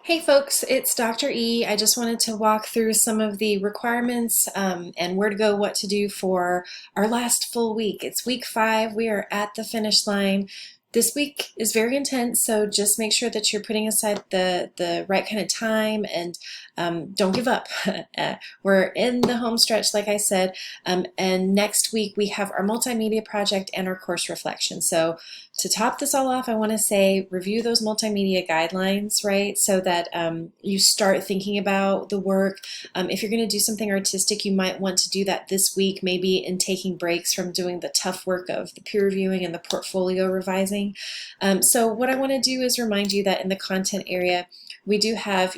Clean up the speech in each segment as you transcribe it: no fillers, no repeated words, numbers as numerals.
Hey folks, it's Dr. E. I just wanted to walk through some of the requirements and where to go, what to do for our last full week. It's week 5. We are at the finish line. This week is very intense, so just make sure that you're putting aside the right kind of time and don't give up. We're in the home stretch, like I said, and next week we have our multimedia project and our course reflection. So to top this all off, I want to say review those multimedia guidelines, right? So that you start thinking about the work. If you're going to do something artistic, you might want to do that this week, maybe in taking breaks from doing the tough work of the peer reviewing and the portfolio revising. So what I want to do is remind you that in the content area, we do have,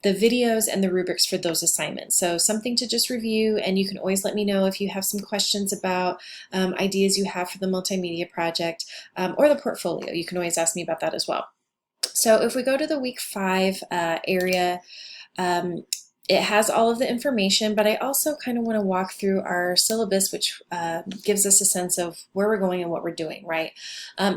the videos and the rubrics for those assignments. So something to just review, and you can always let me know if you have some questions about ideas you have for the multimedia project or the portfolio. You can always ask me about that as well. So if we go to the week 5 area, it has all of the information, but I also kind of want to walk through our syllabus, which gives us a sense of where we're going and what we're doing, right?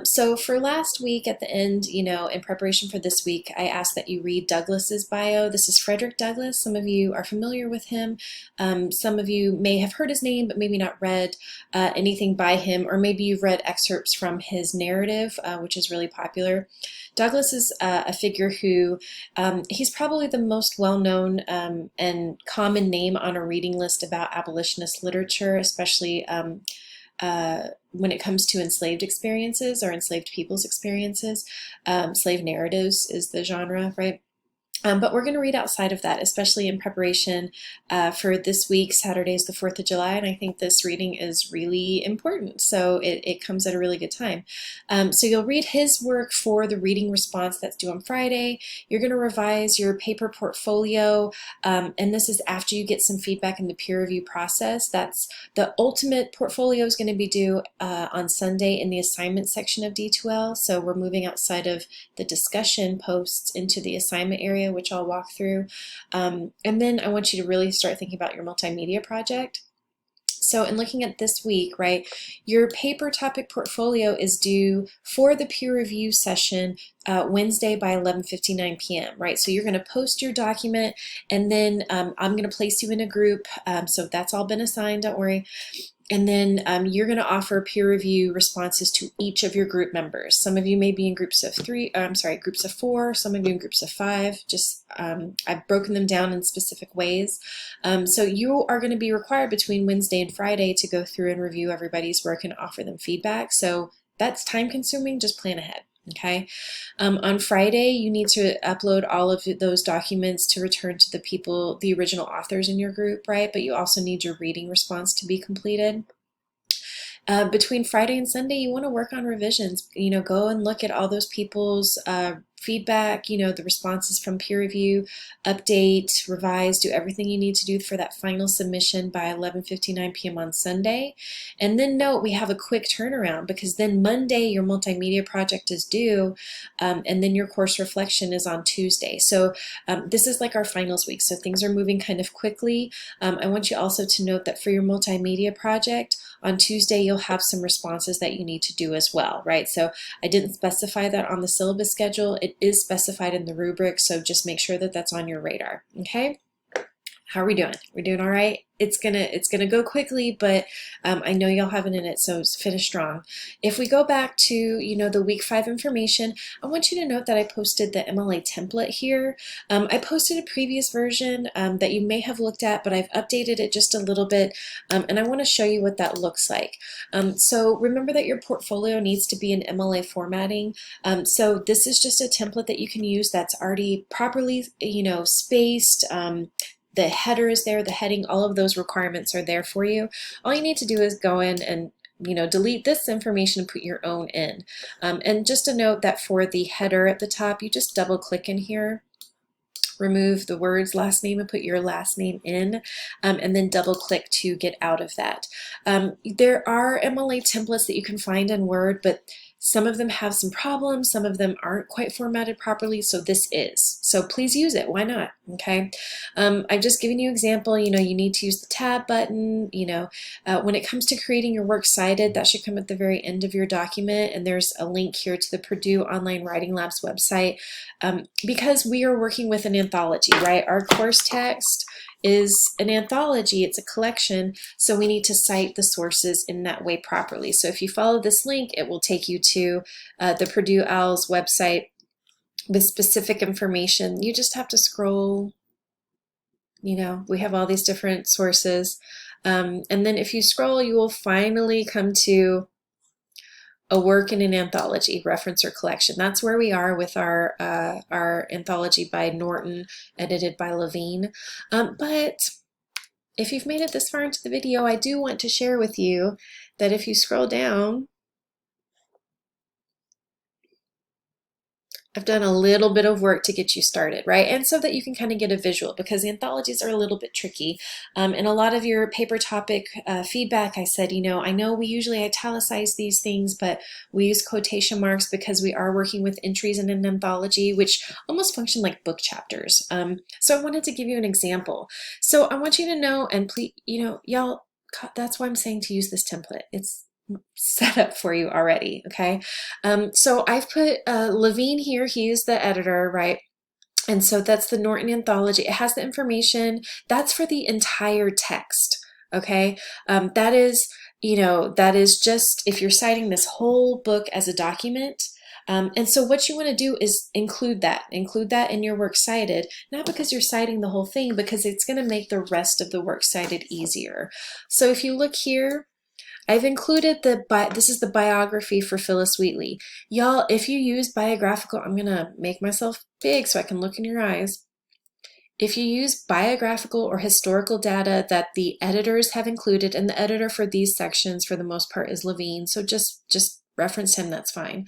So for last week at the end, in preparation for this week, I asked that you read Douglas's bio. This is Frederick Douglass. Some of you are familiar with him. Some of you may have heard his name, but maybe not read anything by him, or maybe you've read excerpts from his narrative, which is really popular. Douglass is a figure who he's probably the most well-known and common name on a reading list about abolitionist literature, especially when it comes to enslaved experiences or enslaved people's experiences. Slave narratives is the genre, right? But we're going to read outside of that, especially in preparation for this week. Saturday is the 4th of July, and I think this reading is really important. So it comes at a really good time. So you'll read his work for the reading response that's due on Friday. You're going to revise your paper portfolio, and this is after you get some feedback in the peer review process. That's the ultimate portfolio is going to be due on Sunday in the assignment section of D2L. So we're moving outside of the discussion posts into the assignment area, which I'll walk through. And then I want you to really start thinking about your multimedia project. So in looking at this week, right, your paper topic portfolio is due for the peer review session Wednesday by 11:59 p.m., right? So you're going to post your document, and then I'm going to place you in a group. So that's all been assigned, don't worry. And then you're going to offer peer review responses to each of your group members. Some of you may be in groups of groups of 4, some of you in groups of 5. Just I've broken them down in specific ways. So you are going to be required between Wednesday and Friday to go through and review everybody's work and offer them feedback. So that's time consuming, just plan ahead. Okay. On Friday, you need to upload all of those documents to return to the original authors in your group, right? But you also need your reading response to be completed. Between Friday and Sunday, you want to work on revisions. Go and look at all those people's feedback, the responses from peer review, update, revise, do everything you need to do for that final submission by 11:59 p.m. on Sunday. And then note we have a quick turnaround, because then Monday your multimedia project is due, and then your course reflection is on Tuesday. So this is like our finals week, so things are moving kind of quickly. I want you also to note that for your multimedia project, on Tuesday you'll have some responses that you need to do as well, right? So I didn't specify that on the syllabus schedule. It is specified in the rubric, so just make sure that that's on your radar, okay? How are we doing? We're doing all right? It's gonna go quickly, but I know y'all have it in it, so finish strong. If we go back to the week 5 information, I want you to note that I posted the MLA template here. I posted a previous version that you may have looked at, but I've updated it just a little bit, and I want to show you what that looks like. So remember that your portfolio needs to be in MLA formatting. So this is just a template that you can use that's already properly spaced. The header is there, the heading, all of those requirements are there for you. All you need to do is go in and delete this information and put your own in. And just a note that for the header at the top, you just double click in here, remove the words last name and put your last name in, and then double click to get out of that. There are MLA templates that you can find in Word, but some of them have some problems, some of them aren't quite formatted properly, so this is. So please use it. Why not? Okay. I've just given you an example. You need to use the tab button. When it comes to creating your works cited, that should come at the very end of your document. And there's a link here to the Purdue Online Writing Labs website, because we are working with an anthology, right? Our course text is an anthology, it's a collection, so we need to cite the sources in that way properly. So if you follow this link, it will take you to the Purdue OWL's website with specific information. You just have to scroll. We have all these different sources. And then if you scroll, you will finally come to a work in an anthology, reference or collection. That's where we are with our anthology by Norton, edited by Levine. But if you've made it this far into the video, I do want to share with you that if you scroll down, I've done a little bit of work to get you started, right? And so that you can kind of get a visual, because anthologies are a little bit tricky. In a lot of your paper topic feedback, I said, I know we usually italicize these things, but we use quotation marks because we are working with entries in an anthology, which almost function like book chapters. So I wanted to give you an example. So I want you to know, and please, y'all, that's why I'm saying to use this template. It's set up for you already, okay? So I've put Levine here. He is the editor, right? And so that's the Norton Anthology. It has the information. That's for the entire text, okay? That is just if you're citing this whole book as a document. And so what you want to do is include that in your works cited, not because you're citing the whole thing, because it's going to make the rest of the works cited easier. So if you look here, I've included this is the biography for Phyllis Wheatley. Y'all, if you use biographical, I'm going to make myself big so I can look in your eyes. If you use biographical or historical data that the editors have included, and the editor for these sections for the most part is Levine, so just reference him, that's fine.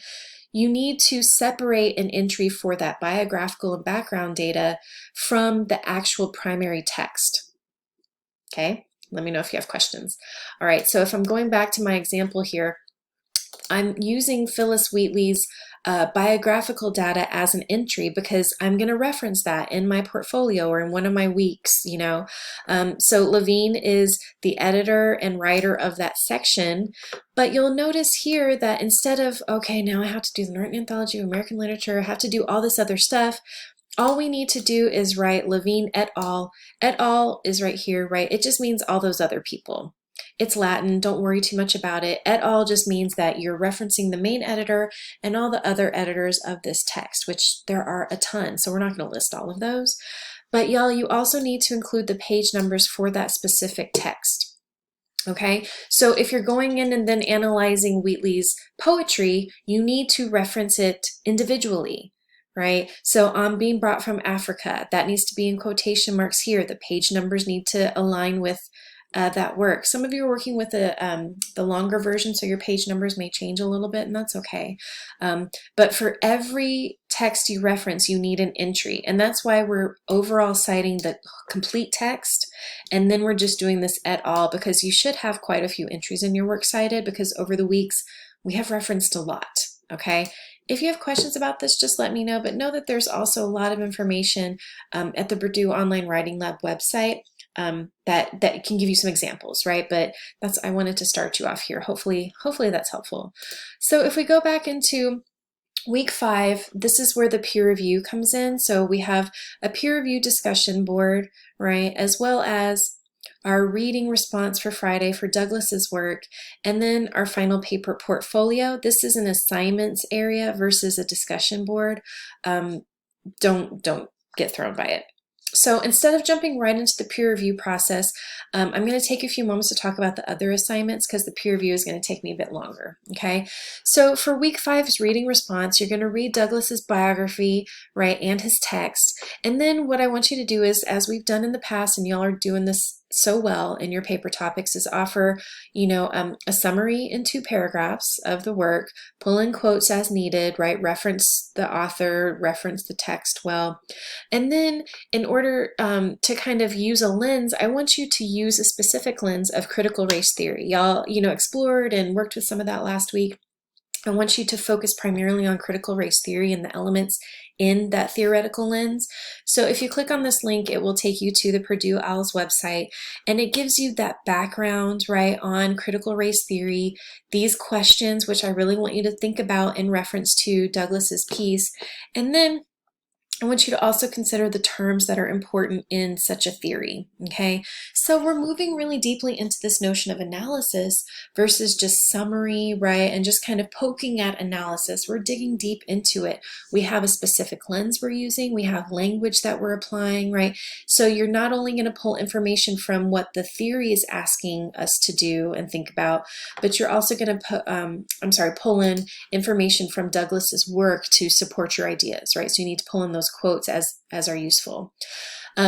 You need to separate an entry for that biographical and background data from the actual primary text, okay? Let me know if you have questions. All right, so if I'm going back to my example here, I'm using Phyllis Wheatley's biographical data as an entry because I'm going to reference that in my portfolio or in one of my weeks, So Levine is the editor and writer of that section, but you'll notice here that instead of, okay, now I have to do the Norton Anthology of American Literature, I have to do all this other stuff, all we need to do is write Levine et al. Et al. Is right here, right? It just means all those other people. It's Latin, don't worry too much about it. Et al. Just means that you're referencing the main editor and all the other editors of this text, which there are a ton, so we're not going to list all of those. But y'all, you also need to include the page numbers for that specific text. Okay, so if you're going in and then analyzing Wheatley's poetry, you need to reference it individually. Right? So on Being Brought from Africa, that needs to be in quotation marks here. The page numbers need to align with that work. Some of you are working with the longer version, so your page numbers may change a little bit, and that's okay. But for every text you reference, you need an entry, and that's why we're overall citing the complete text, and then we're just doing this et al. Because you should have quite a few entries in your works cited, because over the weeks we have referenced a lot, okay? If you have questions about this, just let me know, but know that there's also a lot of information at the Purdue Online Writing Lab website that can give you some examples, right? But I wanted to start you off here. Hopefully that's helpful. So if we go back into week 5, this is where the peer review comes in. So we have a peer review discussion board, right? As well as our reading response for Friday for Douglas's work, and then our final paper portfolio. This is an assignments area versus a discussion board. Don't get thrown by it. So instead of jumping right into the peer review process, I'm going to take a few moments to talk about the other assignments because the peer review is going to take me a bit longer. Okay, so for week 5's reading response, you're going to read Douglas's biography, right, and his text. And then what I want you to do is, as we've done in the past, and y'all are doing this so well in your paper topics, is offer, a summary in 2 paragraphs of the work, pull in quotes as needed, right? Reference the author, reference the text well. And then in order to kind of use a lens, I want you to use a specific lens of critical race theory. Y'all, explored and worked with some of that last week. I want you to focus primarily on critical race theory and the elements in that theoretical lens. So if you click on this link, it will take you to the Purdue OWL's website, and it gives you that background, right, on critical race theory, these questions, which I really want you to think about in reference to Douglas's piece. And then I want you to also consider the terms that are important in such a theory, okay? So we're moving really deeply into this notion of analysis versus just summary, right? And just kind of poking at analysis. We're digging deep into it. We have a specific lens we're using. We have language that we're applying, right? So you're not only going to pull information from what the theory is asking us to do and think about, but you're also going to pull in information from Douglas's work to support your ideas, right? So you need to pull in those quotes as are useful.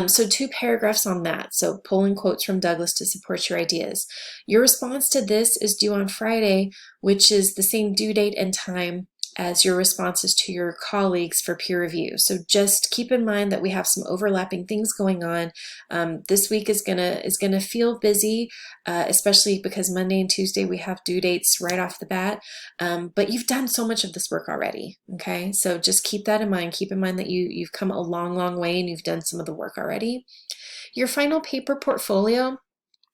So 2 paragraphs on that. So pulling quotes from Douglas to support your ideas. Your response to this is due on Friday, which is the same due date and time as your responses to your colleagues for peer review. So just keep in mind that we have some overlapping things going on. This week is gonna feel busy, especially because Monday and Tuesday we have due dates right off the bat. But you've done so much of this work already, okay? So just keep that in mind. Keep in mind that you've come a long, long way and you've done some of the work already. Your final paper portfolio,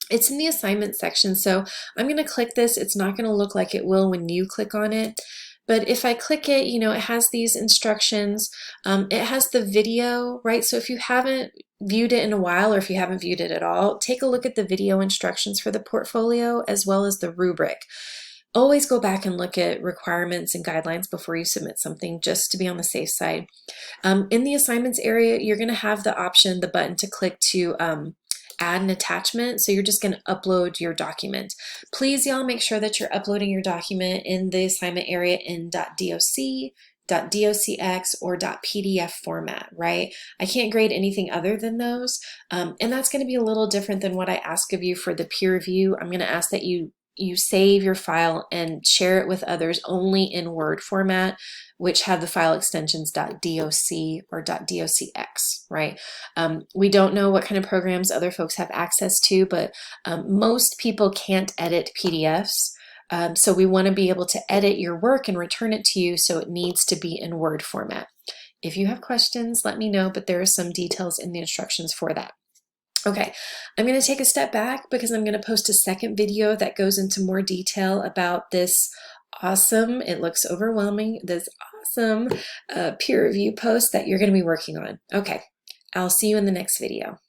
it's in the assignment section. So I'm going to click this. It's not going to look like it will when you click on it. But if I click it, you know, it has these instructions. It has the video, right? So if you haven't viewed it in a while, or if you haven't viewed it at all, take a look at the video instructions for the portfolio as well as the rubric. Always go back and look at requirements and guidelines before you submit something, just to be on the safe side. In the assignments area, you're going to have the option, the button to click to add an attachment. So you're just going to upload your document. Please, y'all, make sure that you're uploading your document in the assignment area in .doc, .docx, or .pdf format, right? I can't grade anything other than those. And that's going to be a little different than what I ask of you for the peer review. I'm going to ask that you save your file and share it with others only in Word format, which have the file extensions .doc or .docx, right? We don't know what kind of programs other folks have access to, but most people can't edit PDFs. So we want to be able to edit your work and return it to you, so it needs to be in Word format. If you have questions, let me know, but there are some details in the instructions for that. Okay, I'm going to take a step back because I'm going to post a second video that goes into more detail about this awesome, it looks overwhelming, this awesome peer review post that you're going to be working on. Okay, I'll see you in the next video.